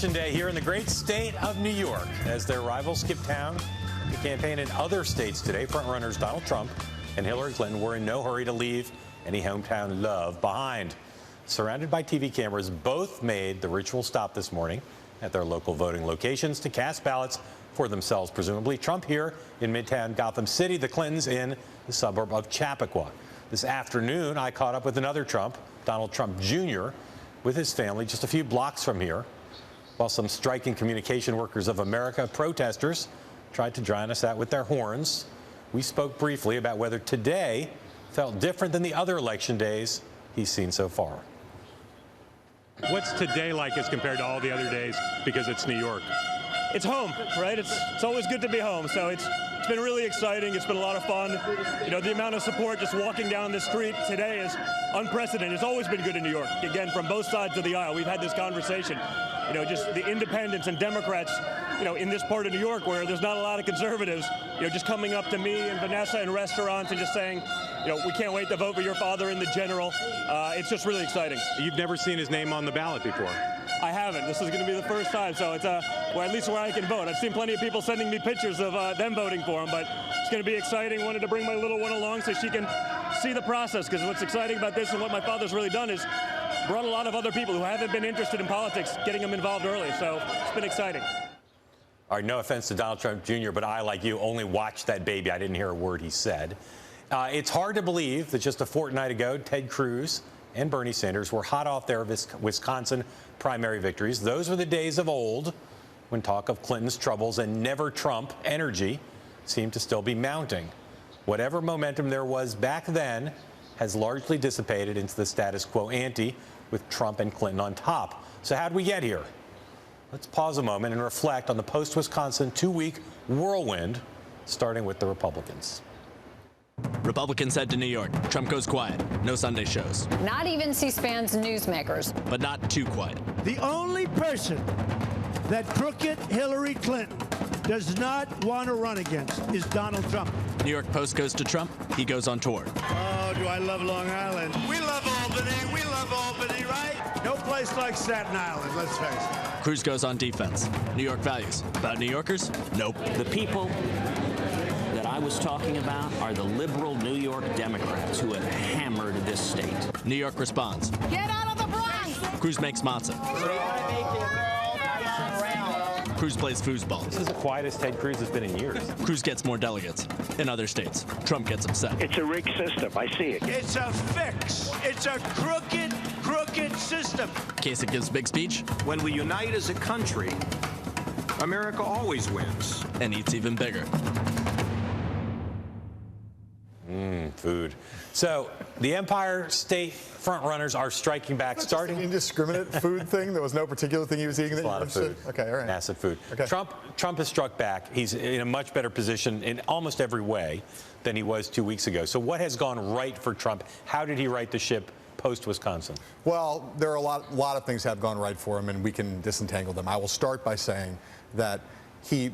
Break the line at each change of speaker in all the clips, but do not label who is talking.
Election Day here in the great state of New York. As their rivals skip town to campaign in other states today, frontrunners Donald Trump and Hillary Clinton were in no hurry to leave any hometown love behind. Surrounded by TV cameras, both made the ritual stop this morning at their local voting locations to cast ballots for themselves, presumably. Trump here in Midtown Gotham City, the Clintons in the suburb of Chappaqua. This afternoon, I caught up with another Trump, Donald Trump Jr., with his family just a few blocks from here, while some striking Communication Workers of America protesters tried to drown us out with their horns. We spoke briefly about whether today felt different than the other election days he's seen so far.
What's today like as compared to all the other days, because it's New York?
It's home, right? It's always good to be home. So it's been really exciting. It's been a lot of fun. You know, the amount of support just walking down the street today is unprecedented. It's always been good in New York. Again, from both sides of the aisle, we've had this conversation. You know, just the independents and Democrats, you know, in this part of New York where there's not a lot of conservatives, you know, just coming up to me and Vanessa in restaurants and just saying, you know, we can't wait to vote for your father in the general. It's just really exciting.
You've never seen his name on the ballot before?
I haven't. This is going to be the first time, so it's well, at least where I can vote. I've seen plenty of people sending me pictures of them voting for him, but it's going to be exciting. Wanted to bring my little one along so she can see the process, because what's exciting about this and what my father's really done is brought a lot of other people who haven't been interested in politics, getting them involved early, so it's been exciting.
All right, no offense to Donald Trump Jr., but I, like you, only watched that baby. I didn't hear a word he said. It's hard to believe that just a fortnight ago, Ted Cruz and Bernie Sanders were hot off their Wisconsin primary victories. Those were the days of old when talk of Clinton's troubles and never Trump energy seemed to still be mounting. Whatever momentum there was back then has largely dissipated into the status quo ante with Trump and Clinton on top. So how'd we get here? Let's pause a moment and reflect on the post-Wisconsin two-week whirlwind, starting with the Republicans.
Republicans head to New York. Trump goes quiet. No Sunday shows.
Not even C-SPAN's newsmakers.
But not too quiet.
The only person that crooked Hillary Clinton does not want to run against is Donald Trump.
New York Post goes to Trump. He goes on tour.
Oh, do I love Long Island. We love Albany. We love Albany, right? No place like Staten Island, let's face it.
Cruz goes on defense. New York values. About New Yorkers? Nope.
The people that I was talking about are the liberal New York Democrats who have hammered this state.
New York responds.
Get out of the Bronx!
Cruz makes matzah. Cruz plays foosball.
This is the quietest Ted Cruz has been in years.
Cruz gets more delegates. In other states, Trump gets upset.
It's a rigged system. I see it.
It's a fix. It's a crooked system.
Kasich gives big speech.
When we unite as a country, America always wins.
And eats even bigger.
Food. So the Empire State frontrunners are striking back, starting.
An indiscriminate food thing? There was no particular thing he was eating that
a lot of food.
Okay, all right.
Massive food.
Okay.
Trump has struck back. He's in a much better position in almost every way than he was 2 weeks ago. So what has gone right for Trump? How did he right the ship post-Wisconsin?
Well, there are a lot of things have gone right for him, and we can disentangle them. I will start by saying that he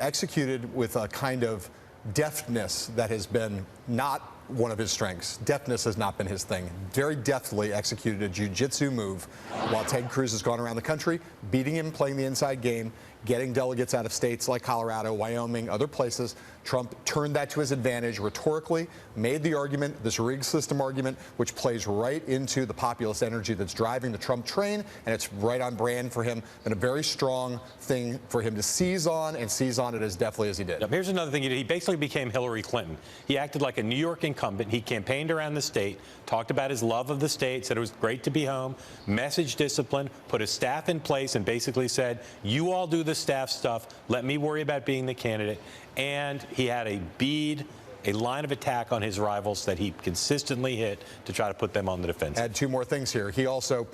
executed with a kind of deftness that has been not one of his strengths. Deftness has not been his thing. Very deftly executed a jiu-jitsu move while Ted Cruz has gone around the country, beating him, playing the inside game, getting delegates out of states like Colorado, Wyoming, other places. Trump turned that to his advantage rhetorically, made the argument, this rigged system argument, which plays right into the populist energy that's driving the Trump train, and it's right on brand for him, and a very strong thing for him to seize on, and seize on it as deftly as he did.
Here's another thing he did. He basically became Hillary Clinton. He acted like a New York incumbent. He campaigned around the state, talked about his love of the state, said it was great to be home, message discipline, put his staff in place, and basically said, you all do the staff stuff, let me worry about being the candidate. And he had a line of attack on his rivals that he consistently hit to try to put them on the defense.
Add two more things here. He also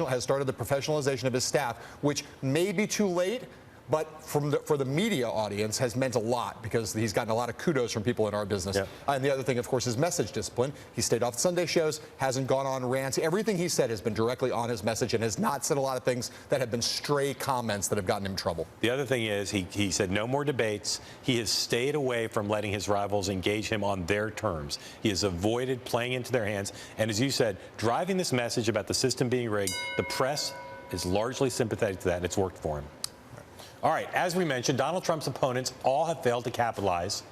has started the professionalization of his staff, which may be too late, but for the media audience has meant a lot because he's gotten a lot of kudos from people in our business. Yeah. And the other thing, of course, is message discipline. He stayed off Sunday shows, hasn't gone on rants. Everything he said has been directly on his message and has not said a lot of things that have been stray comments that have gotten him in trouble.
The other thing is he said no more debates. He has stayed away from letting his rivals engage him on their terms. He has avoided playing into their hands. And as you said, driving this message about the system being rigged, the press is largely sympathetic to that, and it's worked for him. All right, as we mentioned, Donald Trump's opponents all have failed to capitalize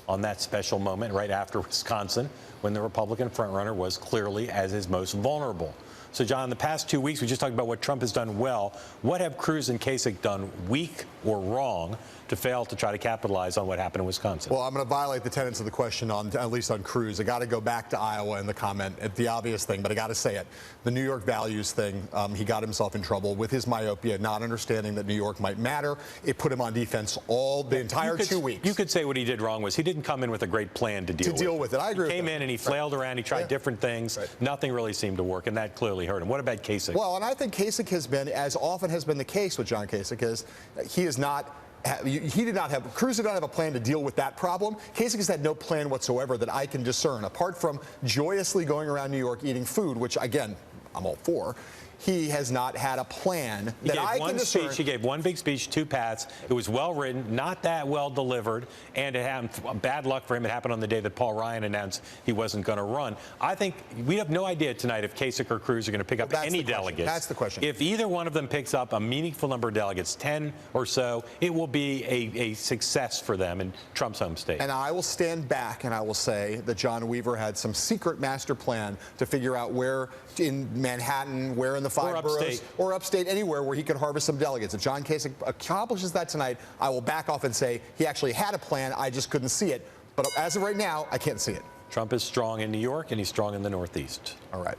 on that special moment right after Wisconsin, when the Republican frontrunner was clearly as his most vulnerable. So, John, the past 2 weeks, we just talked about what Trump has done well. What have Cruz and Kasich done weak or wrong to fail to try to capitalize on what happened in Wisconsin?
Well, I'm going to violate the tenets of the question, at least on Cruz. I got to go back to Iowa in the comment at the obvious thing, but I got to say it. The New York values thing, he got himself in trouble with his myopia, not understanding that New York might matter. It put him on defense the entire 2 weeks.
You could say what he did wrong was he didn't come in with a great plan to deal with
it. I agree.
He came in and he flailed around. He tried different things. Nothing really seemed to work, and that clearly hurt him. What about Kasich?
Well, and I think Kasich has been, as often has been the case with John Kasich, is he is not. Cruz did not have a plan to deal with that problem. Kasich has had no plan whatsoever that I can discern, apart from joyously going around New York eating food, which, again, I'm all for. He has not had a plan that I can discern.
He gave one big speech, 2 paths. It was well written, not that well delivered, and it happened, bad luck for him. It happened on the day that Paul Ryan announced he wasn't going to run. I think we have no idea tonight if Kasich or Cruz are going to pick up any delegates.
That's the question.
If either one of them picks up a meaningful number of delegates, 10 or so, it will be a success for them in Trump's home state.
And I will stand back and I will say that John Weaver had some secret master plan to figure out where in Manhattan, where in the 5 boroughs, or upstate, anywhere where he could harvest some delegates. If John Kasich accomplishes that tonight, I will back off and say he actually had a plan. I just couldn't see it. But as of right now, I can't see it.
Trump is strong in New York, and he's strong in the Northeast.
All right.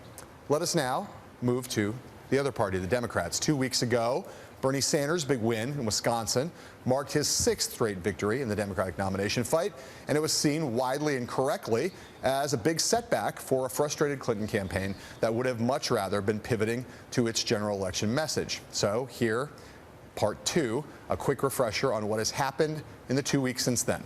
Let us now move to the other party, the Democrats. 2 weeks ago, Bernie Sanders' big win in Wisconsin marked his 6th straight victory in the Democratic nomination fight, and it was seen widely and correctly as a big setback for a frustrated Clinton campaign that would have much rather been pivoting to its general election message. So here, part 2, a quick refresher on what has happened in the 2 weeks since then.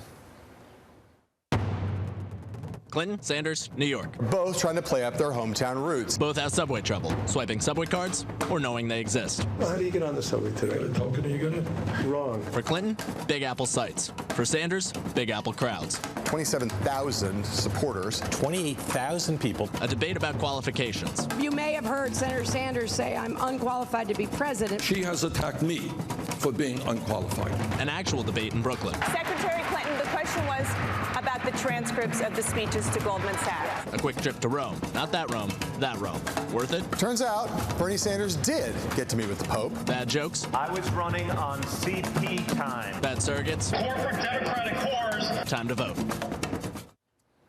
Clinton, Sanders, New York.
Both trying to play up their hometown roots.
Both have subway trouble, swiping subway cards or knowing they exist.
Well, how do you get on the subway today? Got a token, are you gonna? Wrong.
For Clinton, Big Apple sites. For Sanders, Big Apple crowds.
27,000 supporters.
28,000 people.
A debate about qualifications.
You may have heard Senator Sanders say, I'm unqualified to be president.
She has attacked me for being unqualified.
An actual debate in Brooklyn.
Secretary Clinton, the question was about the transcripts of the speeches to Goldman Sachs.
A quick trip to Rome. Not that Rome, that Rome. Worth it?
Turns out Bernie Sanders did get to meet with the Pope.
Bad jokes?
I was running on CP time.
Bad surrogates?
Corporate Democratic whores.
Time to vote.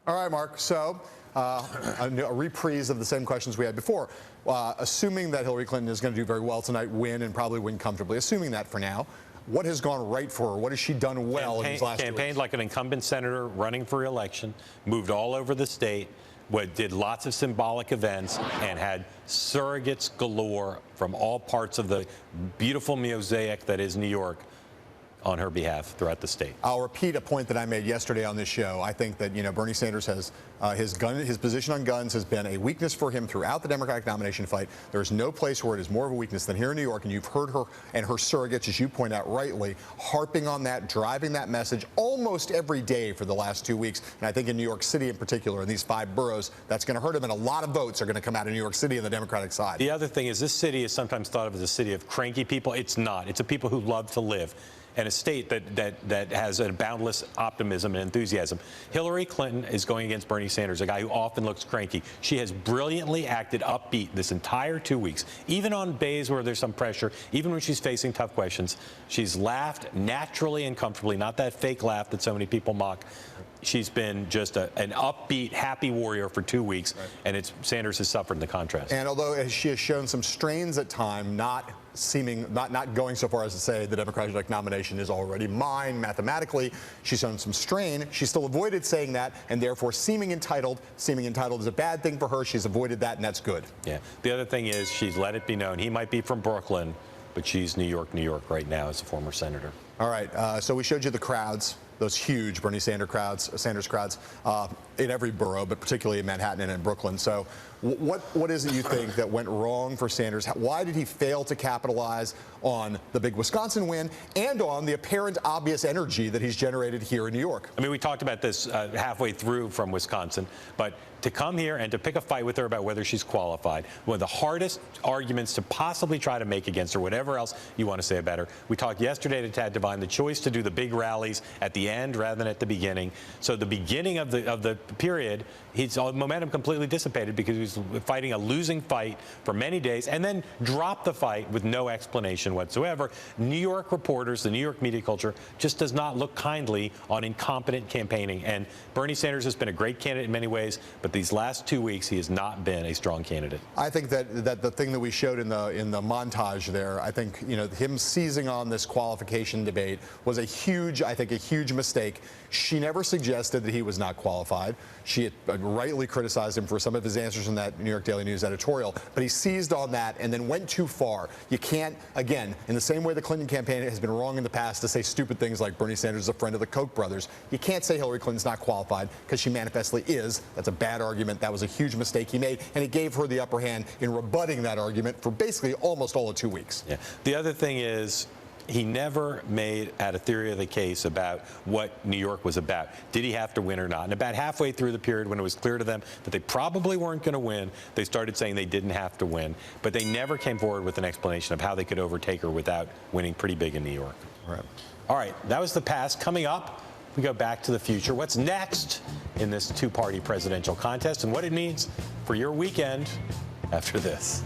All right, Mark. So a reprise of the same questions we had before. Assuming that Hillary Clinton is going to do very well tonight, win, and probably win comfortably, assuming that for now, what has gone right for her? What has she done well in these last 2 weeks?
Campaigned like an incumbent senator running for re-election, moved all over the state, did lots of symbolic events, and had surrogates galore from all parts of the beautiful mosaic that is New York on her behalf throughout the state.
I'll repeat a point that I made yesterday on this show. I think that, Bernie Sanders has his position on guns has been a weakness for him throughout the Democratic nomination fight. There's no place where it is more of a weakness than here in New York, and you've heard her and her surrogates, as you point out rightly, harping on that, driving that message almost every day for the last 2 weeks. And I think in New York City in particular, in these 5 boroughs, that's going to hurt him, and a lot of votes are going to come out of New York City on the Democratic side.
The other thing is this city is sometimes thought of as a city of cranky people. It's not. It's a people who love to live. And a state that has a boundless optimism and enthusiasm. Hillary Clinton is going against Bernie Sanders, a guy who often looks cranky. She has brilliantly acted upbeat this entire 2 weeks. Even on days where there's some pressure, even when she's facing tough questions, she's laughed naturally and comfortably, not that fake laugh that so many people mock. She's been just an upbeat, happy warrior for 2 weeks, and Sanders has suffered in the contrast.
And although she has shown some strains at time, not going so far as to say the Democratic nomination is already mine mathematically, she's shown some strain. She still avoided saying that, and therefore seeming entitled. Seeming entitled is a bad thing for her. She's avoided that, and that's good.
Yeah. The other thing is she's let it be known. He might be from Brooklyn, but she's New York right now as a former senator.
All right. So we showed you the crowds. Those huge Bernie Sanders crowds in every borough, but particularly in Manhattan and in Brooklyn. So What is it you think that went wrong for Sanders? Why did he fail to capitalize on the big Wisconsin win and on the apparent obvious energy that he's generated here in New York?
I mean, we talked about this halfway through from Wisconsin, but to come here and to pick a fight with her about whether she's qualified, one of the hardest arguments to possibly try to make against her, whatever else you want to say about her. We talked yesterday to Tad Devine, the choice to do the big rallies at the end rather than at the beginning. So the beginning of the period, his momentum completely dissipated because he was fighting a losing fight for many days and then dropped the fight with no explanation whatsoever. New York reporters, the New York media culture, just does not look kindly on incompetent campaigning. And Bernie Sanders has been a great candidate in many ways, but these last 2 weeks, he has not been a strong candidate.
I think that the thing that we showed in the montage there, I think, you know, him seizing on this qualification debate was a huge mistake. She never suggested that he was not qualified. She had rightly criticized him for some of his answers in that New York Daily News editorial, but he seized on that and then went too far. You can't, again, in the same way the Clinton campaign has been wrong in the past to say stupid things like Bernie Sanders is a friend of the Koch brothers, you can't say Hillary Clinton's not qualified because she manifestly is. That's a bad argument. That was a huge mistake he made, and it gave her the upper hand in rebutting that argument for basically almost all of 2 weeks.
Yeah. The other thing is, he never had a theory of the case about what New York was about. Did he have to win or not? And about halfway through the period, when it was clear to them that they probably weren't going to win, they started saying they didn't have to win. But they never came forward with an explanation of how they could overtake her without winning pretty big in New York. All right, that was the past. Coming up, we go back to the future. What's next in this two-party presidential contest and what it means for your weekend after this.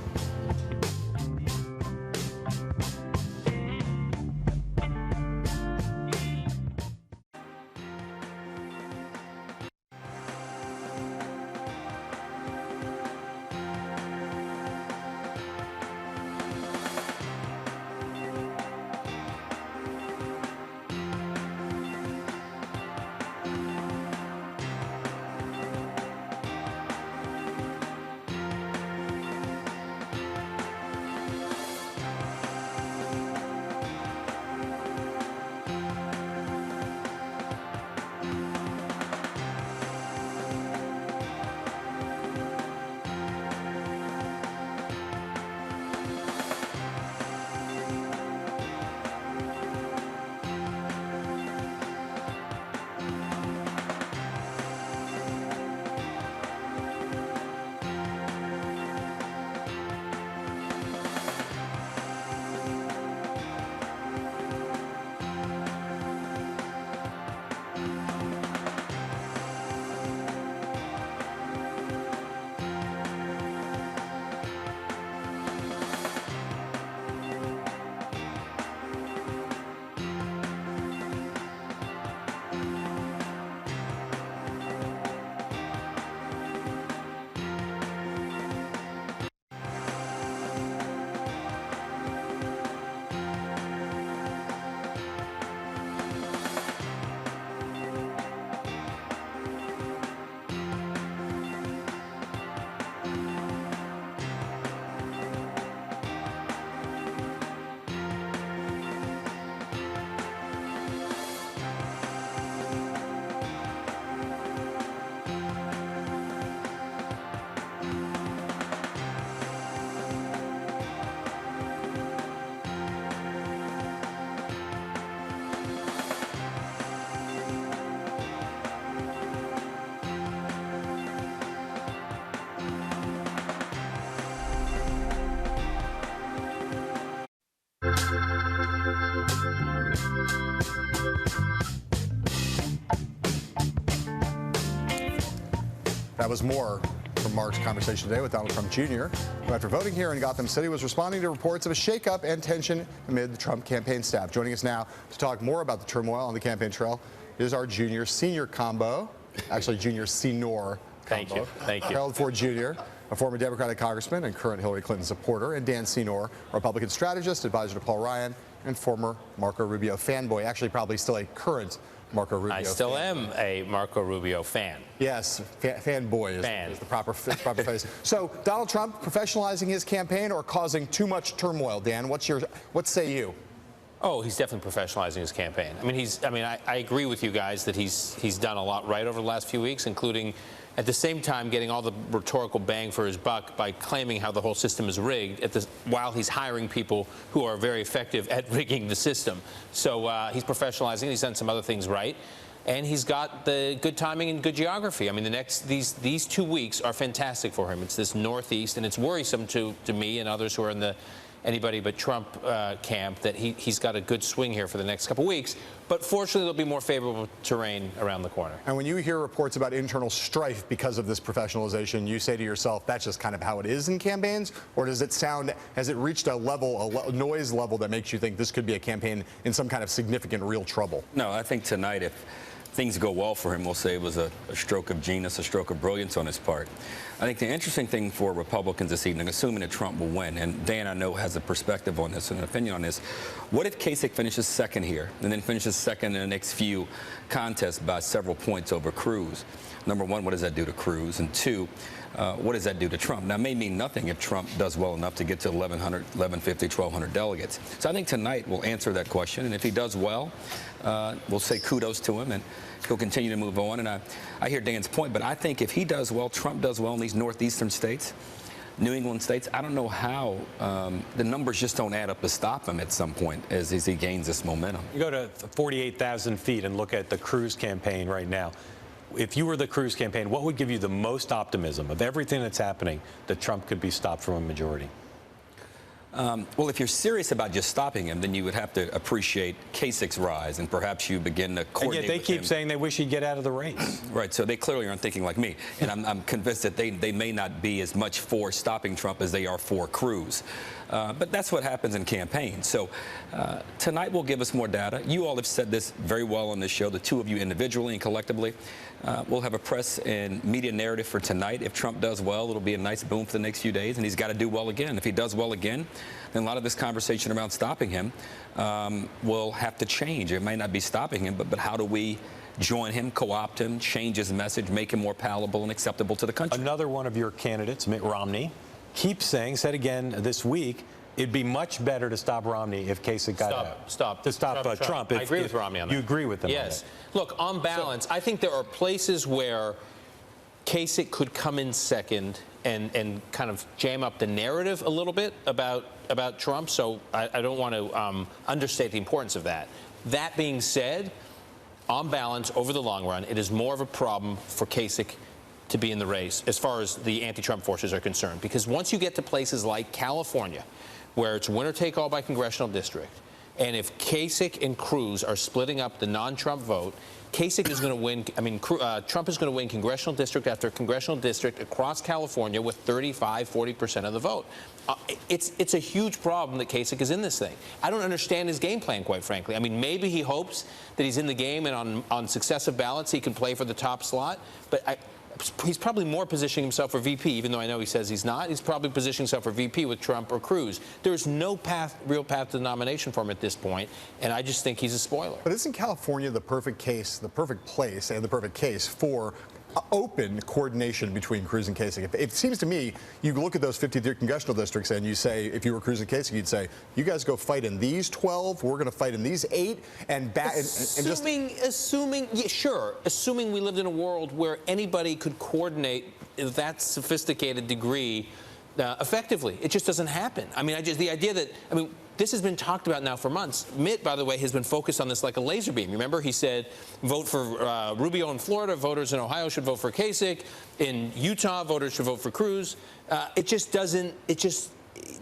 That was more from Mark's conversation today with Donald Trump Jr., who after voting here in Gotham City was responding to reports of a shakeup and tension amid the Trump campaign staff. Joining us now to talk more about the turmoil on the campaign trail is our junior-senior combo, actually junior-senior combo.
Thank you.
Harold Ford Jr., a former Democratic congressman and current Hillary Clinton supporter, and Dan Senor, Republican strategist, advisor to Paul Ryan, and former Marco Rubio fanboy, actually probably still a current Marco Rubio
I still am a Marco Rubio fan.
Yes, fanboy is the proper phrase. So Donald Trump professionalizing his campaign or causing too much turmoil? Dan, what say you?
Oh, he's definitely professionalizing his campaign. I mean, I agree with you guys that he's done a lot right over the last few weeks, including at the same time getting all the rhetorical bang for his buck by claiming how the whole system is rigged while he's hiring people who are very effective at rigging the system. So he's professionalizing. He's done some other things right. And he's got the good timing and good geography. I mean, these 2 weeks are fantastic for him. It's this Northeast, and it's worrisome to me and others who are in the anybody but Trump camp that he's got a good swing here for the next couple weeks. But fortunately, there'll be more favorable terrain around the corner.
And when you hear reports about internal strife because of this professionalization, you say to yourself, that's just kind of how it is in campaigns? Or does it sound, has it reached a level, a noise level that makes you think this could be a campaign in some kind of significant real trouble?
No, I think tonight, if things go well for him, we'll say it was a stroke of genius, a stroke of brilliance on his part. I think the interesting thing for Republicans this evening, assuming that Trump will win, and Dan, I know, has a perspective on this and an opinion on this, what if Kasich finishes second here and then finishes second in the next few contests by several points over Cruz? Number one, what does that do to Cruz? And two, what does that do to Trump? Now, it may mean nothing if Trump does well enough to get to 1,100, 1,150, 1,200 delegates. So I think tonight we'll answer that question. And if he does well, we'll say kudos to him, and he'll continue to move on. And I hear Dan's point, but I think if he does well, Trump does well in these northeastern states, New England states, I don't know how the numbers just don't add up to stop him at some point as he gains this momentum.
You go to 48,000 feet and look at the Cruz campaign right now. If you were the Cruz campaign, what would give you the most optimism of everything that's happening that Trump could be stopped from a majority?
Well, if you're serious about just stopping him, then you would have to appreciate Kasich's rise, and perhaps you begin to coordinate.
And yet they keep saying they wish he'd get out of the race.
Right, so they clearly aren't thinking like me. And I'm convinced that they may not be as much for stopping Trump as they are for Cruz. But that's what happens in campaigns. So tonight will give us more data. You all have said this very well on this show, the two of you individually and collectively. We'll have a press and media narrative for tonight. If Trump does well, it'll be a nice boom for the next few days, and he's got to do well again. If he does well again, then a lot of this conversation around stopping him will have to change. It might not be stopping him, but how do we join him, co-opt him, change his message, make him more palatable and acceptable to the country?
Another one of your candidates, Mitt Romney, keeps saying, said again this week, it'd be much better to stop Romney if Kasich got out. To stop Trump.
I agree with Romney on that.
You agree with them?
Yes. Look, on balance, I think there are places where Kasich could come in second and kind of jam up the narrative a little bit about Trump. So I don't want to understate the importance of that. That being said, on balance, over the long run, it is more of a problem for Kasich to be in the race as far as the anti-Trump forces are concerned. Because once you get to places like California, where it's winner-take-all by congressional district, and if Kasich and Cruz are splitting up the non-Trump vote, Kasich is going to win. I mean, Trump is going to win congressional district after congressional district across California with 35–40% of the vote. It's a huge problem that Kasich is in this thing. I don't understand his game plan, quite frankly. I mean, maybe he hopes that he's in the game and on successive ballots he can play for the top slot, but he's probably more positioning himself for VP, even though I know he says he's not. He's probably positioning himself for VP with Trump or Cruz. There's no real path to the nomination for him at this point, and I just think he's a spoiler.
But isn't California the perfect case, the perfect place, and the perfect case for open coordination between Cruz and Kasich? It seems to me, you look at those 53 congressional districts and you say, if you were Cruz and Kasich, you'd say, you guys go fight in these 12, we're going to fight in these 8,
assuming we lived in a world where anybody could coordinate that sophisticated degree effectively. It just doesn't happen. I mean, the idea that, this has been talked about now for months. Mitt, by the way, has been focused on this like a laser beam. Remember, he said, vote for Rubio in Florida, voters in Ohio should vote for Kasich. In Utah, voters should vote for Cruz.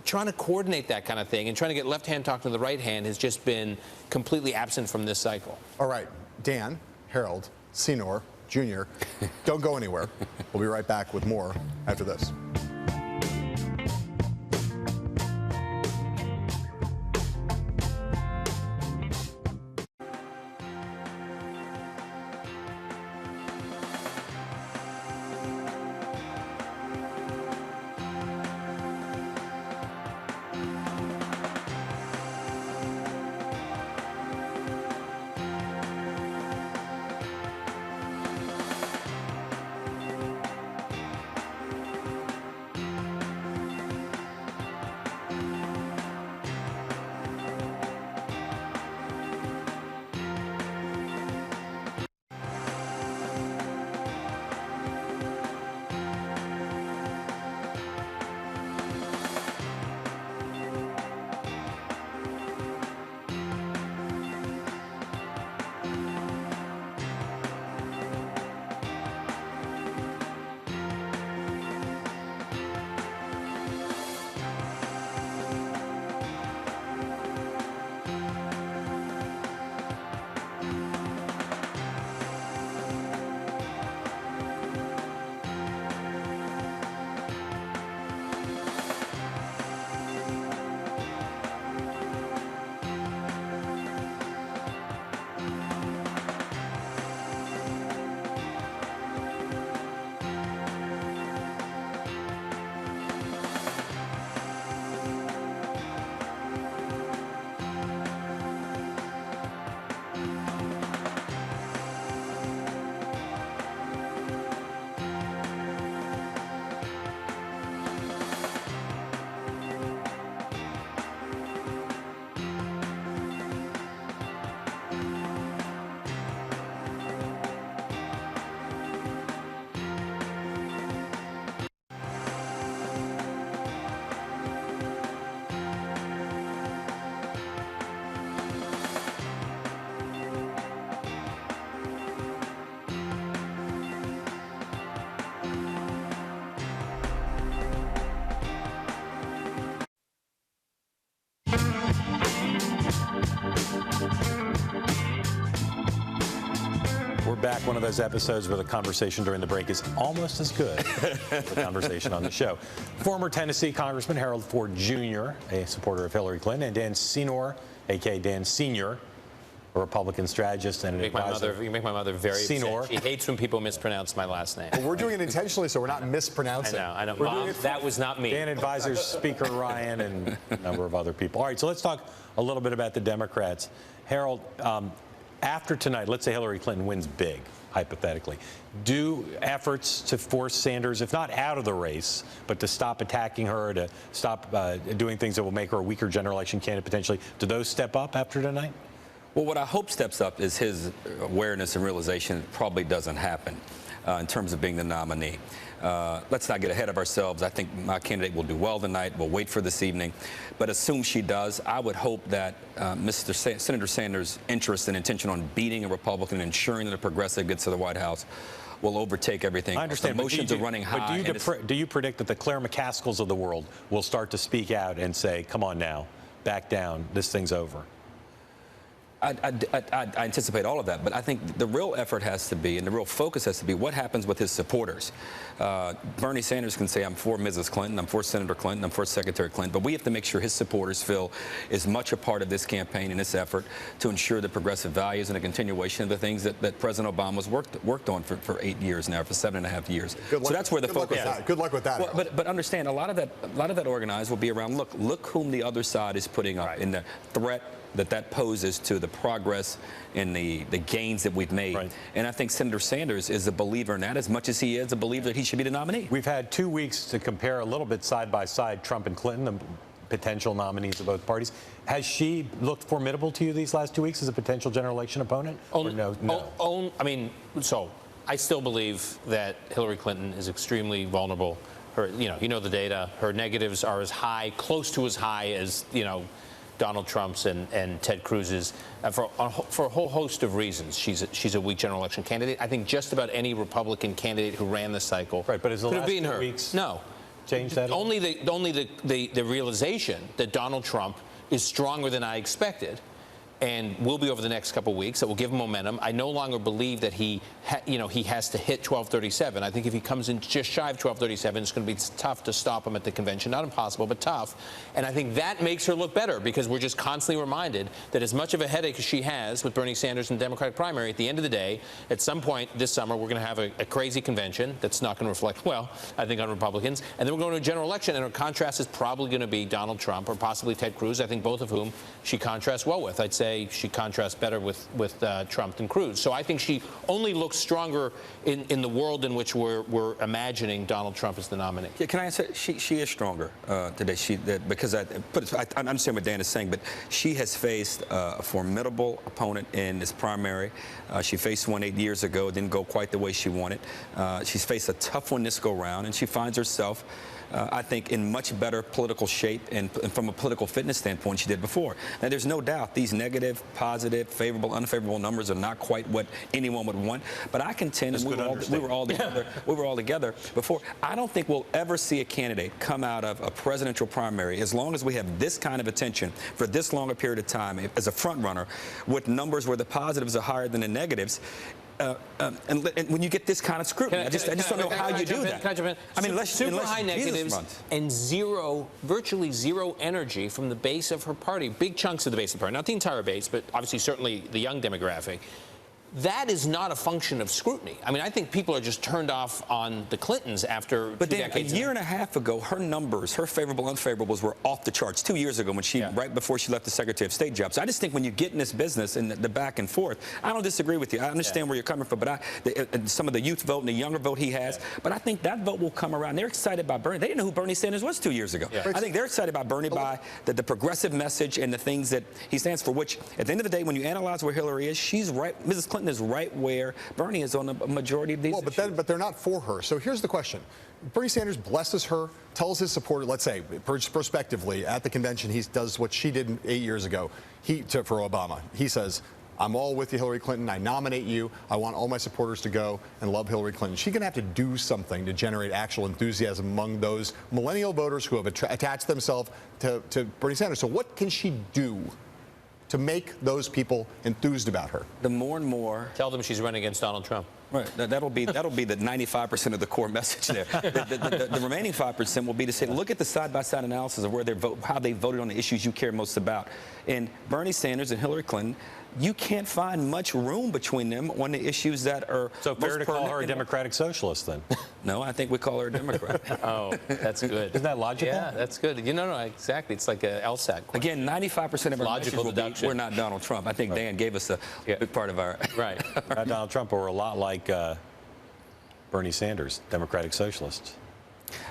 Trying to coordinate that kind of thing and trying to get left hand talking to the right hand has just been completely absent from this cycle.
All right, Dan, Harold, Senor, Jr., don't go anywhere. We'll be right back with more after this.
back, one of those episodes where the conversation during the break is almost as good as the conversation on the show. Former Tennessee Congressman Harold Ford Jr., a supporter of Hillary Clinton, and Dan Senor, a.k.a. Dan Sr., a Republican strategist and an advisor.
You make my mother very upset. She hates when people mispronounce my last name.
Well, we're doing it intentionally, so we're not mispronouncing.
I know. Mom, that was not me.
Dan advisors Speaker Ryan and a number of other people. All right, so let's talk a little bit about the Democrats. Harold, after tonight, let's say Hillary Clinton wins big, hypothetically. Do efforts to force Sanders, if not out of the race, but to stop attacking her, to stop doing things that will make her a weaker general election candidate potentially, do those step up after tonight?
Well, what I hope steps up is his awareness and realization it probably doesn't happen in terms of being the nominee. Let's not get ahead of ourselves. I think my candidate will do well tonight. We'll wait for this evening. But assume she does, I would hope that Senator Sanders' interest and intention on beating a Republican and ensuring that a progressive gets to the White House will overtake everything.
I understand.
The emotions are running high.
But do you predict that the Claire McCaskells of the world will start to speak out and say, come on now, back down, this thing's over?
I anticipate all of that, but I think the real effort has to be, and the real focus has to be, what happens with his supporters. Bernie Sanders can say, I'm for Mrs. Clinton, I'm for Senator Clinton, I'm for Secretary Clinton, but we have to make sure his supporters feel as much a part of this campaign and this effort to ensure the progressive values and a continuation of the things that President Obama's worked on for 8 years now, for 7.5 years. So that's where the focus is.
Good luck with that.
Well, but understand, a lot of that organized will be around, look whom the other side is putting up in the threat that poses to the progress and the gains that we've made. Right. And I think Senator Sanders is a believer in that as much as he is a believer that he should be the nominee.
We've had 2 weeks to compare a little bit side by side, Trump and Clinton, the potential nominees of both parties. Has she looked formidable to you these last 2 weeks as a potential general election opponent?
I still believe that Hillary Clinton is extremely vulnerable. You know the data. Her negatives are as high, close to as high as, Donald Trump's and Ted Cruz's, for a whole host of reasons. She's a weak general election candidate. I think just about any Republican candidate who ran the cycle
but is the
could
last
have been
2
her.
weeks
No,
change that?
Only the realization that Donald Trump is stronger than I expected, and will be over the next couple of weeks. That will give him momentum. I no longer believe that he has to hit 1237. I think if he comes in just shy of 1237, it's going to be tough to stop him at the convention. Not impossible, but tough. And I think that makes her look better because we're just constantly reminded that as much of a headache as she has with Bernie Sanders in the Democratic primary, at the end of the day, at some point this summer, we're going to have a crazy convention that's not going to reflect well, I think, on Republicans. And then we're going to a general election, and her contrast is probably going to be Donald Trump or possibly Ted Cruz. I think both of whom she contrasts well with. I'd say she contrasts better with Trump than Cruz. So I think she only looks stronger in the world in which we're imagining Donald Trump as the nominee.
Yeah, can I answer? She is stronger today. Because I understand what Dan is saying, but she has faced a formidable opponent in this primary. She faced one 8 years ago. It didn't go quite the way she wanted. She's faced a tough one this go round, and she finds herself I think, in much better political shape and from a political fitness standpoint she did before. Now, there's no doubt these negative, positive, favorable, unfavorable numbers are not quite what anyone would want. But I contend, and we were all together before. I don't think we'll ever see a candidate come out of a presidential primary, as long as we have this kind of attention for this long a period of time as a front runner, with numbers where the positives are higher than the negatives. And when you get this kind of scrutiny, I just don't know how you do that. I mean,
super high negatives and virtually zero energy from the base of her party, big chunks of the base of the party, not the entire base, but obviously certainly the young demographic. That is not a function of scrutiny. I mean, I think people are just turned off on the Clintons after 2 decades.
A year and a half ago, her numbers, her favorable, unfavorables were off the charts. 2 years ago, when right before she left the Secretary of State job. So I just think when you get in this business and the back and forth, I don't disagree with you. I understand where you're coming from, but some of the youth vote and the younger vote he has, but I think that vote will come around. They're excited about Bernie. They didn't know who Bernie Sanders was 2 years ago. I think they're excited about Bernie by the progressive message and the things that he stands for, which at the end of the day, when you analyze where Hillary is, she's right. Mrs. Clinton is right where Bernie is on a majority of these issues.
But they're not for her. So here's the question. Bernie Sanders blesses her, tells his supporters, let's say, prospectively, at the convention, he does what she did 8 years ago for Obama. He says, I'm all with you, Hillary Clinton. I nominate you. I want all my supporters to go and love Hillary Clinton. She's going to have to do something to generate actual enthusiasm among those millennial voters who have attached themselves to Bernie Sanders. So what can she do to make those people enthused about her.
The more and more...
Tell them she's running against Donald Trump.
Right. That'll be the 95% of the core message there. The remaining 5% will be to say, look at the side-by-side analysis of where how they voted on the issues you care most about. And Bernie Sanders and Hillary Clinton, you can't find much room between them on the issues that are
so fair to call her a Democratic Socialist, then?
No, I think we call her a Democrat.
Oh, that's good.
Isn't that logical?
Yeah, that's good. No, exactly. It's like a LSAT question.
Again, 95% of our
logical deduction.
We're not Donald Trump. I think Dan gave us a big part of our...
Right.
Not Donald Trump, but we're a lot like Bernie Sanders, Democratic Socialist.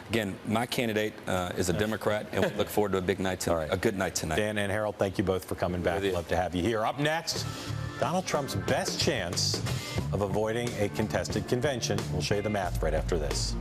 Again, my candidate is a Democrat, and we look forward to a big night tonight, a good night tonight.
Dan and Harold, thank you both for coming back. We'd love to have you here. Up next, Donald Trump's best chance of avoiding a contested convention. We'll show you the math right after this.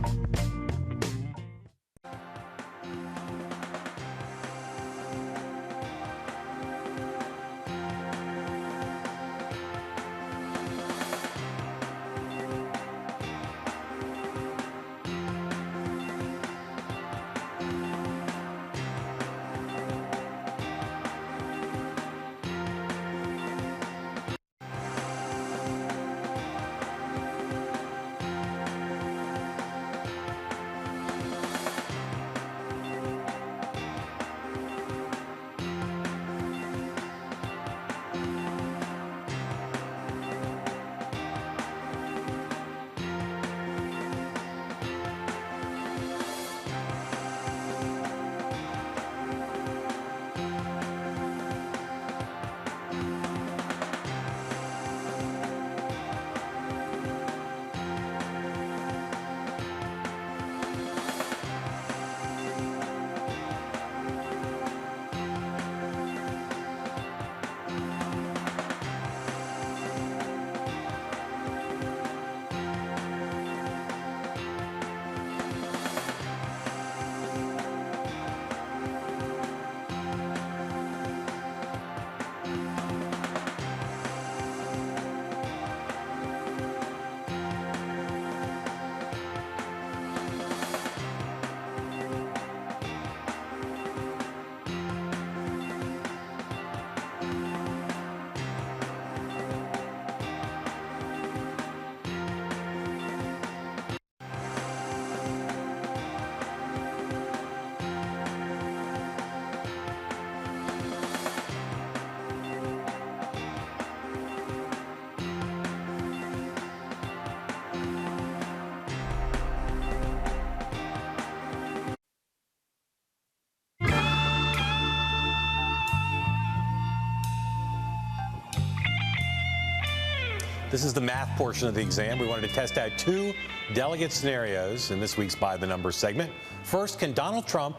This is the math portion of the exam. We wanted to test out two delegate scenarios in this week's By the Numbers segment. First, can Donald Trump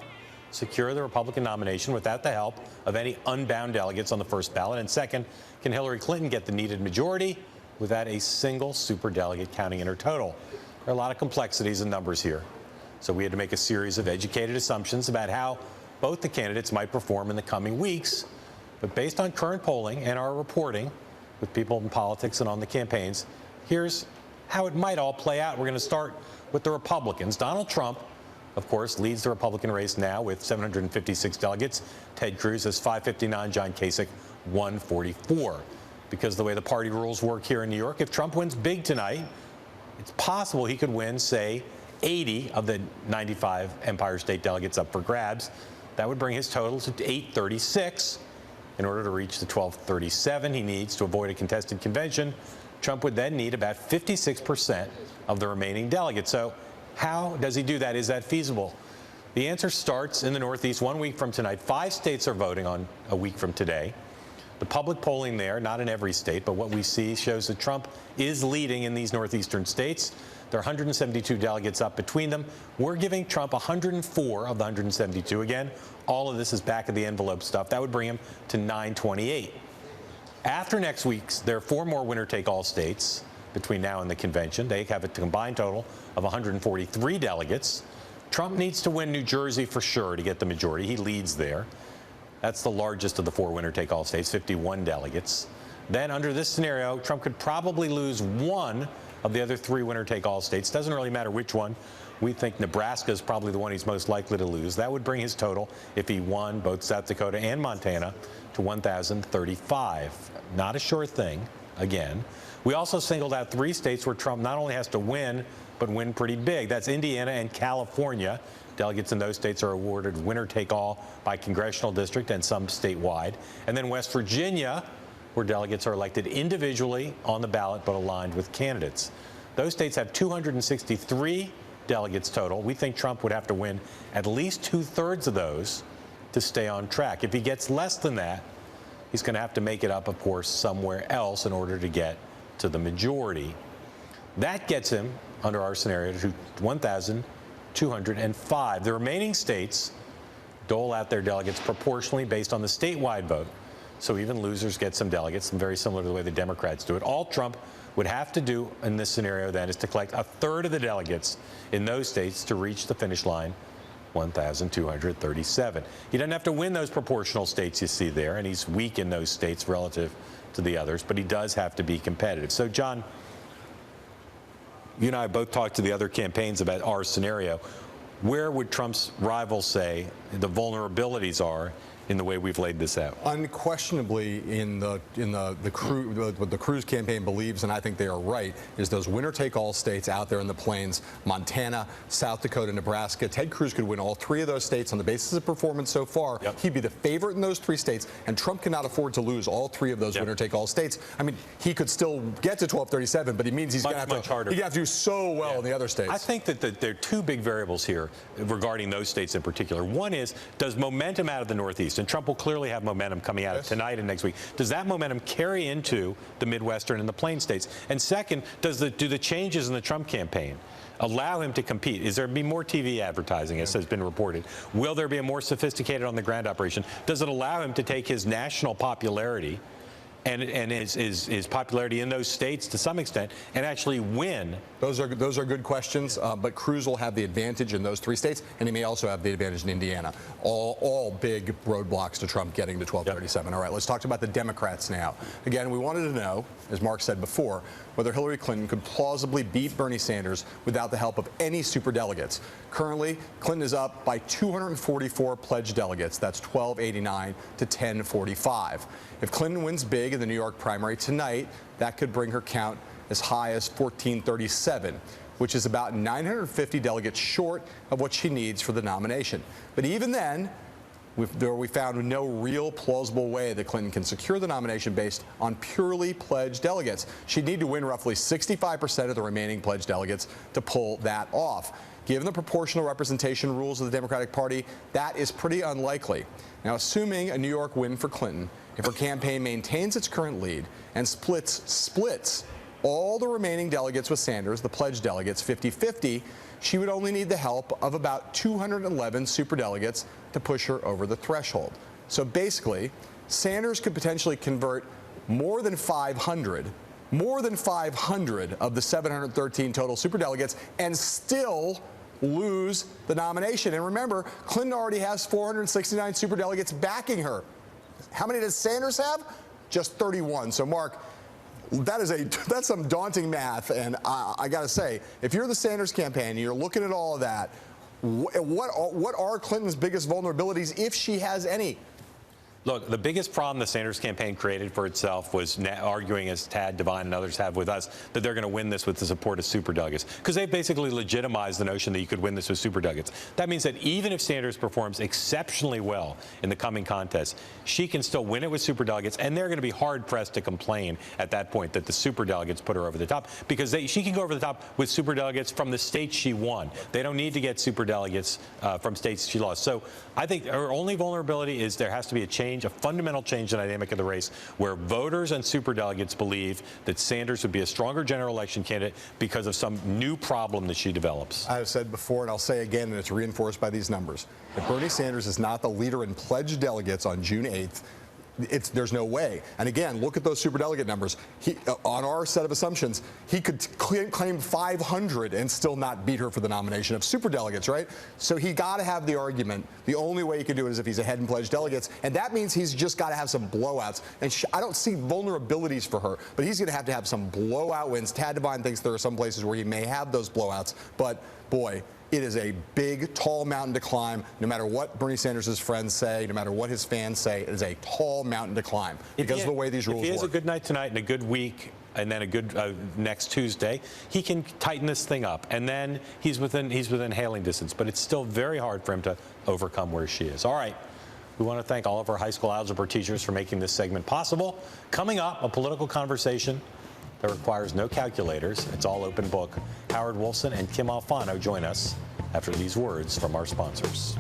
secure the Republican nomination without the help of any unbound delegates on the first ballot? And second, can Hillary Clinton get the needed majority without a single superdelegate counting in her total? There are a lot of complexities and numbers here. So we had to make a series of educated assumptions about how both the candidates might perform in the coming weeks. But based on current polling and our reporting with people in politics and on the campaigns, here's how it might all play out. We're going to start with the Republicans. Donald Trump, of course, leads the Republican race now with 756 delegates. Ted Cruz has 559, John Kasich 144. Because the way the party rules work here in New York, if Trump wins big tonight, it's possible he could win, say, 80 of the 95 Empire State delegates up for grabs. That would bring his total to 836. In order to reach the 1237 he needs to avoid a contested convention, Trump would then need about 56% of the remaining delegates. So how does he do that? Is that feasible? The answer starts in the Northeast 1 week from tonight. 5 states are voting on a week from today. The public polling there, not in every state, but what we see shows that Trump is leading in these northeastern states. There are 172 delegates up between them. We're giving Trump 104 of the 172. Again, all of this is back of the envelope stuff. That would bring him to 928. After next week's, there are 4 more winner-take-all states between now and the convention. They have a combined total of 143 delegates. Trump needs to win New Jersey for sure to get the majority. He leads there. That's the largest of the 4 winner-take-all states, 51 delegates. Then under this scenario, Trump could probably lose 1 of the other 3 winner-take-all states. Doesn't really matter which one. We think Nebraska is probably the one he's most likely to lose. That would bring his total, if he won both South Dakota and Montana, to 1,035. Not a sure thing, again. We also singled out 3 states where Trump not only has to win, but win pretty big. That's Indiana and California. Delegates in those states are awarded winner-take-all by congressional district and some statewide. And then West Virginia, where delegates are elected individually on the ballot but aligned with candidates. Those states have 263 delegates total. We think Trump would have to win at least 2/3 of those to stay on track. If he gets less than that, he's going to have to make it up, of course, somewhere else in order to get to the majority. That gets him, under our scenario, to 1,205. The remaining states dole out their delegates proportionally based on the statewide vote. So even losers get some delegates, and very similar to the way the Democrats do it. All Trump would have to do in this scenario then is to collect 1/3 of the delegates in those states to reach the finish line, 1,237. He doesn't have to win those proportional states you see there, and he's weak in those states relative to the others, but he does have to be competitive. So, John, you and I both talked to the other campaigns about our scenario. Where would Trump's rivals say the vulnerabilities are in the way we've laid this out?
Unquestionably, in the what the Cruz campaign believes, and I think they are right, is those winner-take-all states out there in the plains, Montana, South Dakota, Nebraska. Ted Cruz could win all 3 of those states on the basis of performance so far. Yep. He'd be the favorite in those 3 states, and Trump cannot afford to lose all 3 of those winner-take-all states. I mean, he could still get to 1237, but he means he's going to have to do so well in the other states.
I think that there are 2 big variables here regarding those states in particular. One is, does momentum out of the Northeast, and Trump will clearly have momentum coming out of tonight and next week. Does that momentum carry into the Midwestern and the Plain states? And second, do the changes in the Trump campaign allow him to compete? Is there be more TV advertising, as has been reported? Will there be a more sophisticated on-the-ground operation? Does it allow him to take his national popularity and his popularity in those states to some extent and actually win?
Those are good questions, but Cruz will have the advantage in those 3 states, and he may also have the advantage in Indiana. All big roadblocks to Trump getting to 1237. All right, let's talk about the Democrats now. Again, we wanted to know, as Mark said before, whether Hillary Clinton could plausibly beat Bernie Sanders without the help of any superdelegates. Currently, Clinton is up by 244 pledged delegates. That's 1,289 to 1,045. If Clinton wins big in the New York primary tonight, that could bring her count as high as 1,437, which is about 950 delegates short of what she needs for the nomination. But even then, we found no real plausible way that Clinton can secure the nomination based on purely pledged delegates. She'd need to win roughly 65% of the remaining pledged delegates to pull that off. Given the proportional representation rules of the Democratic Party, that is pretty unlikely. Now, assuming a New York win for Clinton, if her campaign maintains its current lead and splits all the remaining delegates with Sanders, the pledged delegates, 50-50, she would only need the help of about 211 superdelegates to push her over the threshold. So basically, Sanders could potentially convert more than 500 of the 713 total superdelegates and still lose the nomination. And remember, Clinton already has 469 superdelegates backing her. How many does Sanders have? Just 31. So, Mark, that's some daunting math. And I got to say, if you're the Sanders campaign and you're looking at all of that, what are Clinton's biggest vulnerabilities, if she has any?
Look, the biggest problem the Sanders campaign created for itself was arguing, as Tad, Devine, and others have with us, that they're going to win this with the support of superdelegates, because they basically legitimized the notion that you could win this with superdelegates. That means that even if Sanders performs exceptionally well in the coming contest, she can still win it with superdelegates, and they're going to be hard-pressed to complain at that point that the superdelegates put her over the top, because she can go over the top with superdelegates from the states she won. They don't need to get superdelegates from states she lost. So I think her only vulnerability is there has to be a fundamental change in the dynamic of the race, where voters and superdelegates believe that Sanders would be a stronger general election candidate because of some new problem that she develops.
I have said before, and I'll say again, and it's reinforced by these numbers. If Bernie Sanders is not the leader in pledged delegates on June 8th, there's no way. And again, look at those superdelegate numbers. On our set of assumptions, he could claim 500 and still not beat her for the nomination of superdelegates, right? So he got to have the argument. The only way he can do it is if he's ahead in pledged delegates, and that means he's just got to have some blowouts. And I don't see vulnerabilities for her, but he's going to have some blowout wins. Tad Devine thinks there are some places where he may have those blowouts, but boy, it is a big, tall mountain to climb. No matter what Bernie Sanders' friends say, no matter what his fans say, it is a tall mountain to climb because of the way these rules work.
If he has a good night tonight and a good week, and then a good next Tuesday, he can tighten this thing up, and then he's within hailing distance. But it's still very hard for him to overcome where she is. All right. We want to thank all of our high school algebra teachers for making this segment possible. Coming up, a political conversation that requires no calculators. It's all open book. Howard Wolfson and Kim Alfano join us after these words from our sponsors.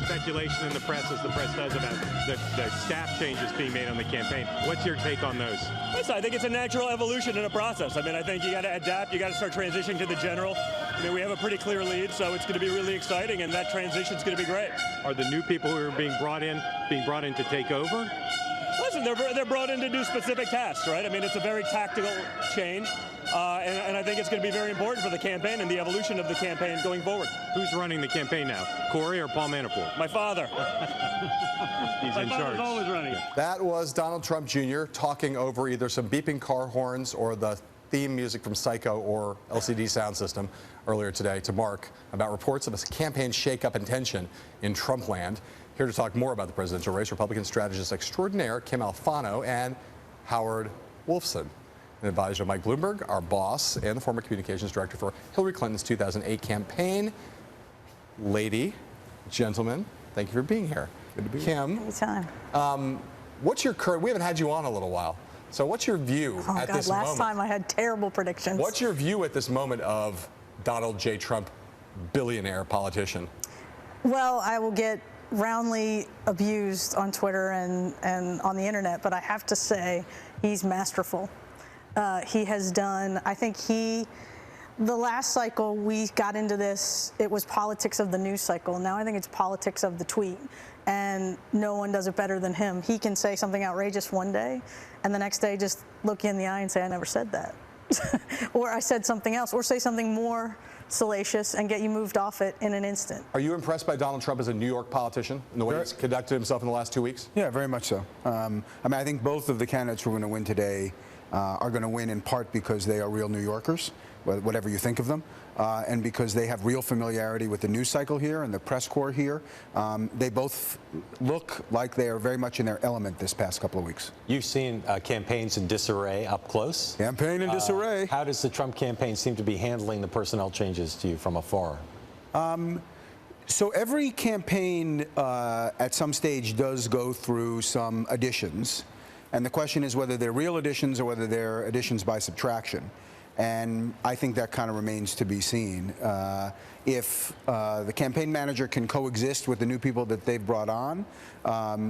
Speculation in the press, as the press does, about the staff changes being made on the campaign. What's your take on those?
Listen, I think it's a natural evolution in a process. I mean, I think you got to adapt. You got to start transitioning to the general. I mean, we have a pretty clear lead, so it's going to be really exciting, and that transition is going to be great.
Are the new people who are being brought in to take over?
Listen, they're brought in to do specific tasks, right? I mean, it's a very tactical change, and I think it's going to be very important for the campaign and the evolution of the campaign going forward.
Who's running the campaign now, Corey or Paul Manafort?
My father.
He's in charge.
Always running.
That was Donald Trump Jr. talking over either some beeping car horns or the theme music from Psycho or LCD Sound System earlier today to Mark about reports of a campaign shakeup and tension in Trump land. Here to talk more about the presidential race, Republican strategist extraordinaire Kim Alfano and Howard Wolfson, an advisor to Mike Bloomberg, our boss, and the former communications director for Hillary Clinton's 2008 campaign. Lady, gentlemen, thank you for being here. Good to be here. Kim,
anytime.
What's your current? We haven't had you on a little while. So what's your view at this moment?
Last time I had terrible predictions.
What's your view at this moment of Donald J. Trump, billionaire politician?
Well, I will get roundly abused on Twitter and on the internet, but I have to say he's masterful. He has done, I think the last cycle we got into this, it was politics of the news cycle. Now I think it's politics of the tweet. And no one does it better than him. He can say something outrageous one day, and the next day just look you in the eye and say, I never said that. Or I said something else, or say something more salacious and get you moved off it in an instant.
Are you impressed by Donald Trump as a New York politician and the way he's conducted himself in the last 2 weeks?
Yeah, very much so. I mean, I think both of the candidates who are going to win today are going to win in part because they are real New Yorkers, whatever you think of them, and because they have real familiarity with the news cycle here and the press corps here. They both look like they are very much in their element this past couple of weeks.
You've seen campaigns in disarray up close.
Campaign in disarray.
How does the Trump campaign seem to be handling the personnel changes to you from afar?
So every campaign at some stage does go through some additions. And the question is whether they're real additions or whether they're additions by subtraction. And I think that kind of remains to be seen. If the campaign manager can coexist with the new people that they've brought on,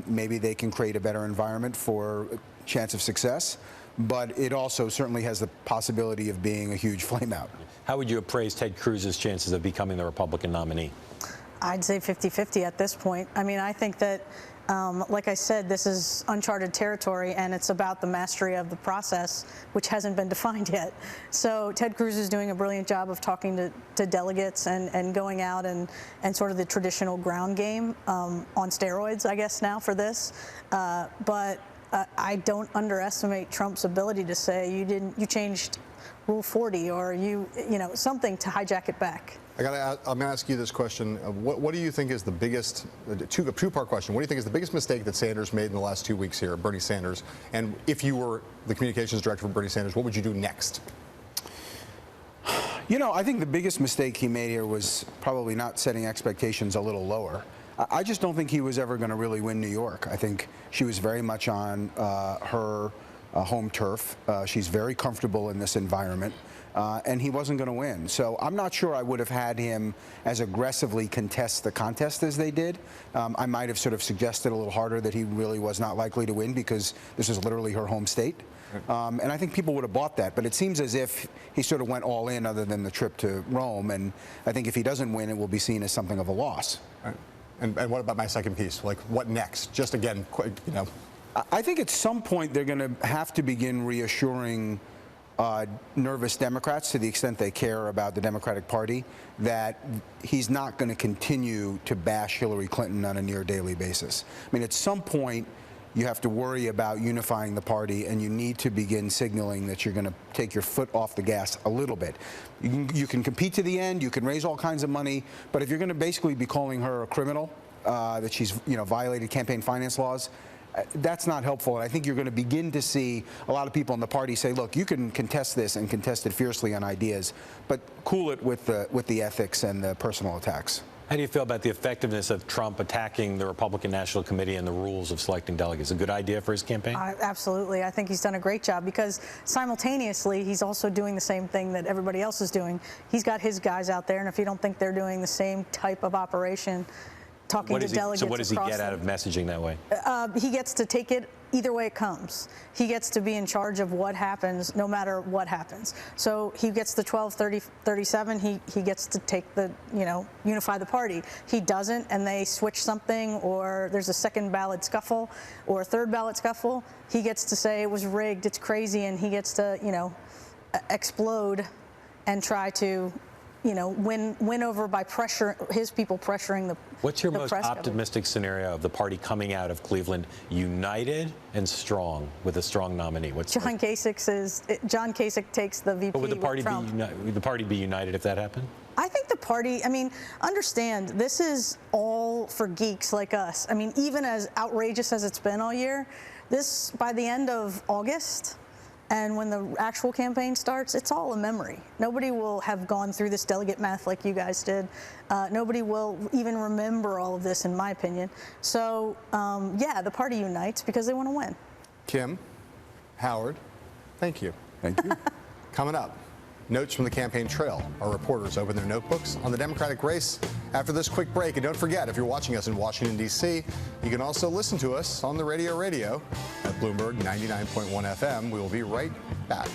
maybe they can create a better environment for a chance of success. But it also certainly has the possibility of being a huge flameout.
How would you appraise Ted Cruz's chances of becoming the Republican nominee?
I'd say 50-50 at this point. I mean, I think that like I said, this is uncharted territory, and it's about the mastery of the process, which hasn't been defined yet. So Ted Cruz is doing a brilliant job of talking to delegates and going out and sort of the traditional ground game on steroids, I guess, now for this. But I don't underestimate Trump's ability to say you changed Rule 40 or you know, something to hijack it back.
I'm going to ask you this question. What do you think is the biggest, two-part question, what do you think is the biggest mistake that Sanders made in the last 2 weeks here, Bernie Sanders? And if you were the communications director for Bernie Sanders, what would you do next?
You know, I think the biggest mistake he made here was probably not setting expectations a little lower. I just don't think he was ever going to really win New York. I think she was very much on her home turf. She's very comfortable in this environment. And he wasn't going to win. So I'm not sure I would have had him as aggressively contest the contest as they did. I might have sort of suggested a little harder that he really was not likely to win because this is literally her home state. And I think people would have bought that. But it seems as if he sort of went all in other than the trip to Rome. And I think if he doesn't win, it will be seen as something of a loss.
Right. And what about my second piece? Like, what next? Just again, you know.
I think at some point they're going to have to begin reassuring nervous Democrats, to the extent they care about the Democratic Party, that he's not going to continue to bash Hillary Clinton on a near daily basis. I mean, at some point, you have to worry about unifying the party, and you need to begin signaling that you're going to take your foot off the gas a little bit. You can compete to the end, you can raise all kinds of money, but if you're going to basically be calling her a criminal, that she's violated campaign finance laws, that's not helpful. And I think you're going to begin to see a lot of people in the party say, look, you can contest this and contest it fiercely on ideas, but cool it with the ethics and the personal attacks.
How do you feel about the effectiveness of Trump attacking the Republican National Committee and the rules of selecting delegates? A good idea for his campaign?
Absolutely. I think he's done a great job because simultaneously he's also doing the same thing that everybody else is doing. He's got his guys out there, and if you don't think they're doing the same type of operation, talking to delegates.
So what does he get out of messaging that way?
He gets to take it either way it comes. He gets to be in charge of what happens, no matter what happens. So he gets the 12-30-37. He gets to take the, unify the party. He doesn't, and they switch something, or there's a second ballot scuffle or a third ballot scuffle. He gets to say it was rigged, it's crazy, and he gets to, explode and try to, win over by his people pressuring the.
What's your most optimistic scenario of the party coming out of Cleveland united and strong with a strong nominee?
John Kasich takes the VP.
But would the party be united if that happened?
I think the party, understand, this is all for geeks like us. Even as outrageous as it's been all year, this, by the end of August, and when the actual campaign starts, it's all a memory. Nobody will have gone through this delegate math like you guys did. Nobody will even remember all of this, in my opinion. So, yeah, the party unites because they want to win.
Kim, Howard, thank you.
Thank you.
Coming up, notes from the campaign trail. Our reporters open their notebooks on the Democratic race after this quick break. And don't forget, if you're watching us in Washington, D.C., you can also listen to us on the radio at Bloomberg 99.1 FM. We will be right back.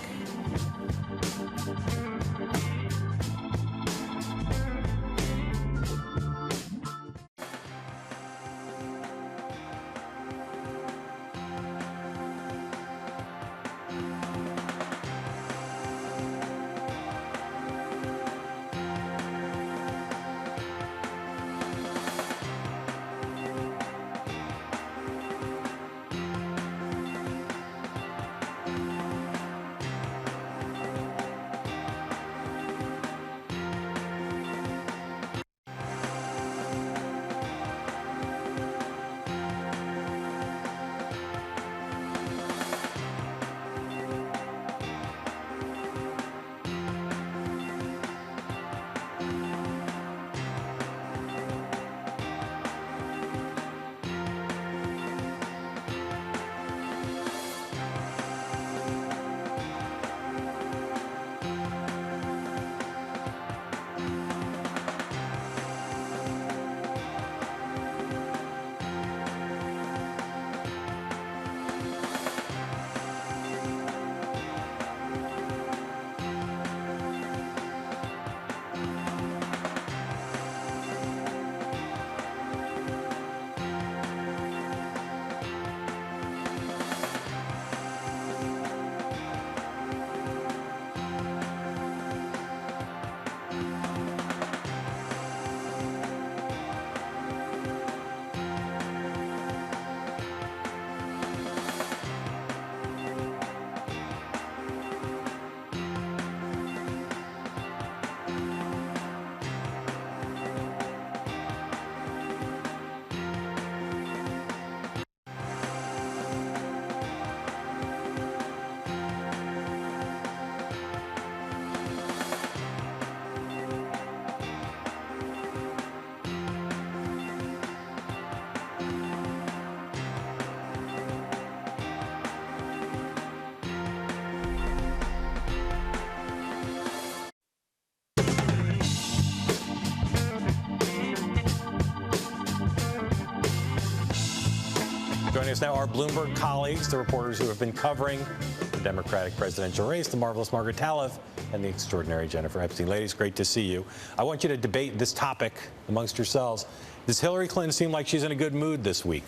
us now are Bloomberg colleagues, the reporters who have been covering the Democratic presidential race, the marvelous Margaret Talev and the extraordinary Jennifer Epstein. Ladies, great to see you. I want you to debate this topic amongst yourselves. Does Hillary Clinton seem like she's in a good mood this week?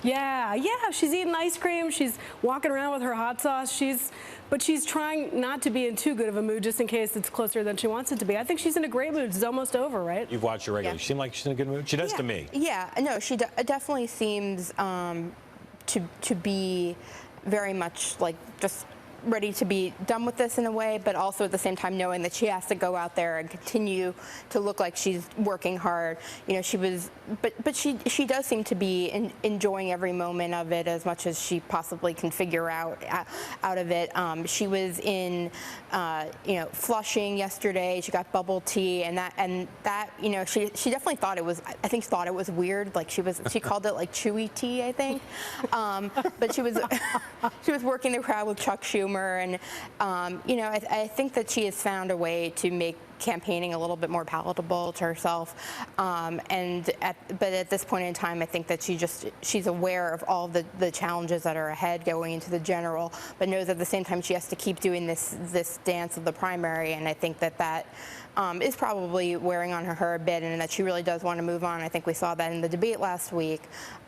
Yeah, she's eating ice cream. She's walking around with her hot sauce. But she's trying not to be in too good of a mood just in case it's closer than she wants it to be. I think she's in a great mood. It's almost over, right?
You've watched her regularly. She seems like she's in a good mood? She does to me.
Yeah, no, she definitely seems to be very much like just ready to be done with this in a way, but also at the same time knowing that she has to go out there and continue to look like she's working hard. You know, but she does seem to be enjoying every moment of it as much as she possibly can figure out of it. She was in, Flushing yesterday. She got bubble tea, and that she definitely thought it was. I think thought it was weird. Like she called it like chewy tea, I think. But she was working the crowd with Chuck Schumer. And, I think that she has found a way to make campaigning a little bit more palatable to herself. But at this point in time, I think that she's aware of all the challenges that are ahead going into the general, but knows at the same time she has to keep doing this dance of the primary. And I think that is probably wearing on her a bit, and that she really does want to move on. I think we saw that in the debate last week.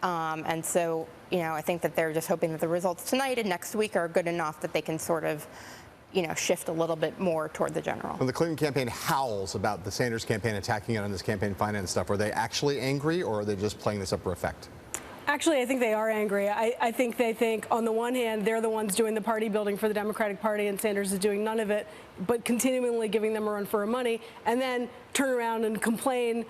And so, I think that they're just hoping that the results tonight and next week are good enough that they can sort of, shift a little bit more toward the general.
When the Clinton campaign howls about the Sanders campaign attacking it on this campaign finance stuff, are they actually angry, or are they just playing this up for effect?
Actually, I think they are angry. I think they think, on the one hand, they're the ones doing the party building for the Democratic Party, and Sanders is doing none of it, but continually giving them a run for her money, and then turn around and complain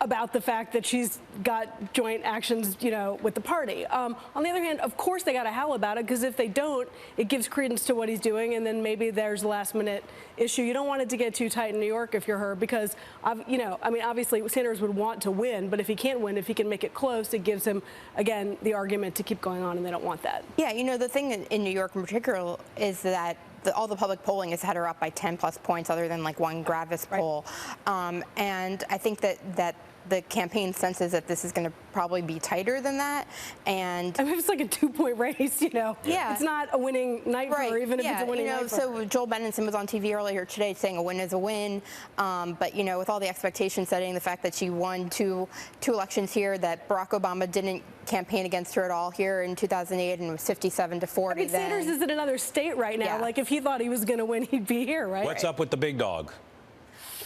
about the fact that she's got joint actions, with the party. On the other hand, of course they got to howl about it, because if they don't, it gives credence to what he's doing, and then maybe there's a last-minute issue. You don't want it to get too tight in New York if you're her, because, obviously Sanders would want to win, but if he can't win, if he can make it close, it gives him, again, the argument to keep going on, and they don't want that.
Yeah, the thing in New York in particular is that all the public polling has had her up by 10+ points, other than like one Gravis poll. And I think that the campaign senses that this is going to probably be tighter than that. And
it's like a 2-point race, Yeah. It's not a winning night for her, even if it's a winning night for her.
So Joel Benenson was on TV earlier today saying a win is a win. But, with all the expectation setting, the fact that she won two elections here, that Barack Obama didn't campaign against her at all here in 2008 and was 57-40.
Sanders is in another state right now.
Yeah.
Like, if he thought he was going to win, he'd be here, right?
What's up with the big dog?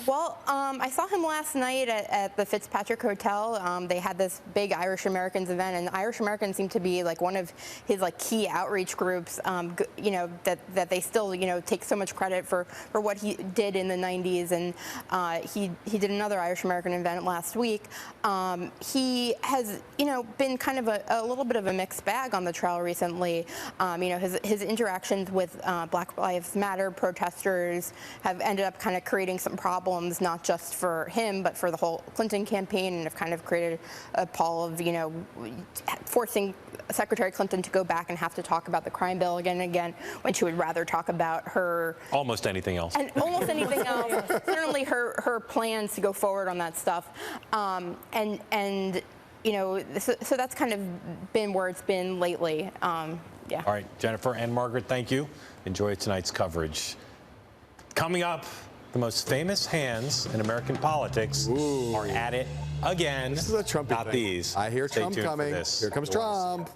Well, I saw him last night at the Fitzpatrick Hotel. They had this big Irish Americans event, and Irish Americans seem to be like one of his key outreach groups. That they still take so much credit for what he did in the 90s, and he did another Irish American event last week. He has been kind of a little bit of a mixed bag on the trail recently. His interactions with Black Lives Matter protesters have ended up kind of creating some problems, not just for him, but for the whole Clinton campaign, and have kind of created a pall of, forcing Secretary Clinton to go back and have to talk about the crime bill again and again, when she would rather talk about her... Almost anything else. And almost anything else. Certainly her plans to go forward on that stuff. So that's kind of been where it's been lately. Yeah.
All right, Jennifer and Margaret, thank you. Enjoy tonight's coverage. Coming up, the most famous hands in American politics are at it again.
This is a Trump
Not
thing.
these.
I hear
Stay
Trump
tuned
coming.
For this.
Here comes Trump.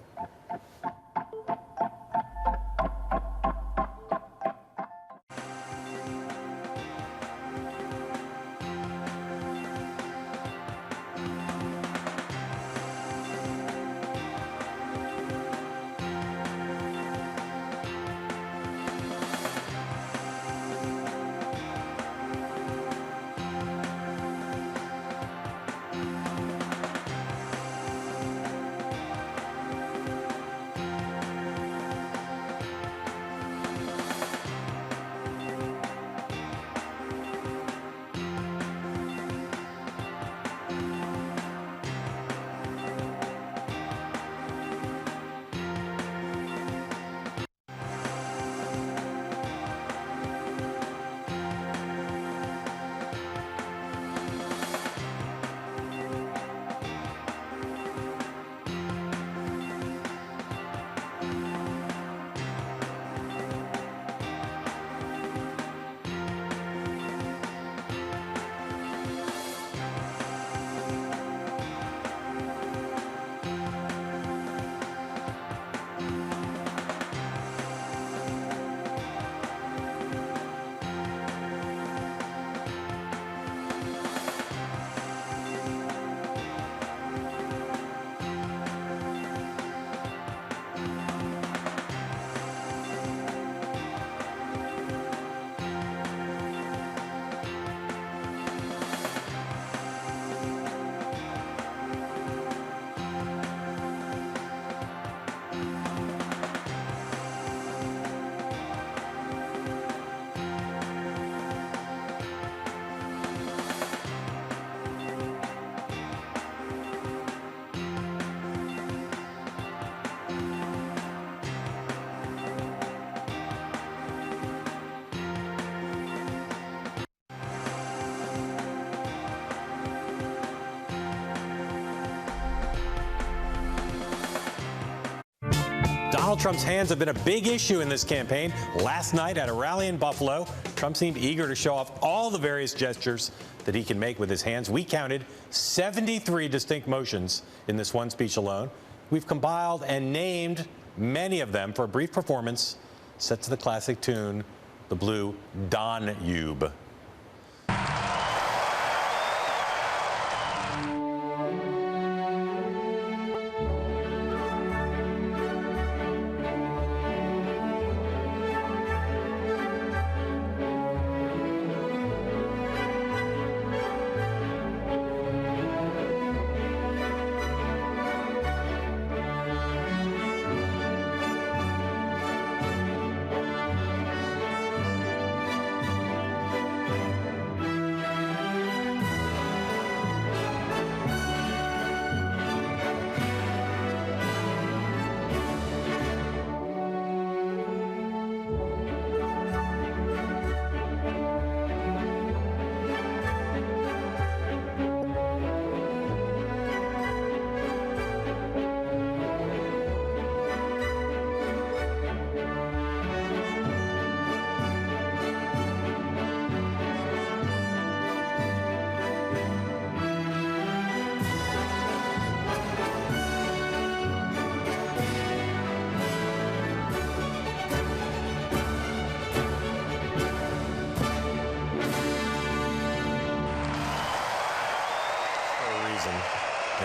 Donald Trump's hands have been a big issue in this campaign. Last night at a rally in Buffalo, Trump seemed eager to show off all the various gestures that he can make with his hands. We counted 73 distinct motions in this one speech alone. We've compiled and named many of them for a brief performance set to the classic tune, the Blue Danube.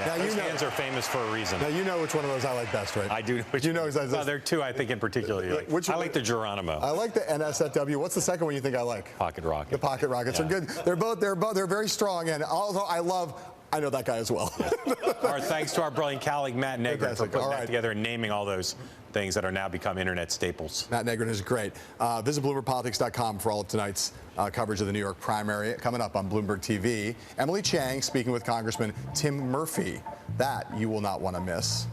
Now,
those hands are famous for a reason.
Now, you know which one of those I like best, right?
I do. Which,
you know exactly.
Well, there are two I think in particular. I like the Geronimo.
I like the NSFW. What's the second one you think I like?
Pocket Rocket.
The Pocket Rockets are good. They're very strong, and although I know that guy as well.
Our thanks to our brilliant colleague Matt Negrin for putting that together and naming all those things that are now become internet staples.
Matt Negrin is great. Visit BloombergPolitics.com for all of tonight's coverage of the New York primary. Coming up on Bloomberg TV, Emily Chang speaking with Congressman Tim Murphy. That you will not want to miss.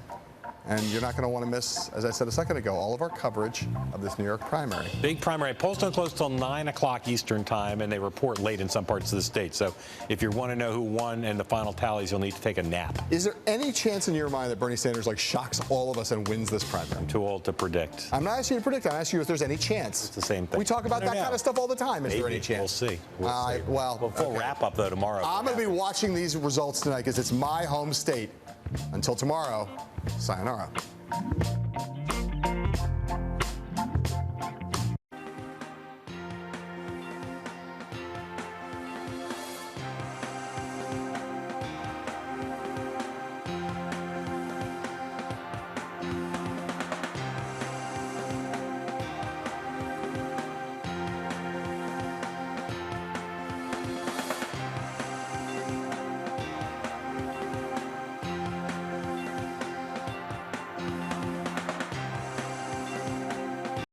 And you're not going to want to miss, as I said a second ago, all of our coverage of this New York primary.
Big primary. Polls don't close till 9 o'clock Eastern time, and they report late in some parts of the state. So if you want to know who won and the final tallies, you'll need to take a nap.
Is there any chance in your mind that Bernie Sanders shocks all of us and wins this primary?
I'm too old to predict.
I'm not asking you to predict. I'm asking you if there's any chance.
It's the same thing.
We talk about that kind of stuff all the time. Is there any chance?
We'll see. We'll wrap up, though, tomorrow.
I'm going to be watching these results tonight because it's my home state. Until tomorrow, sayonara.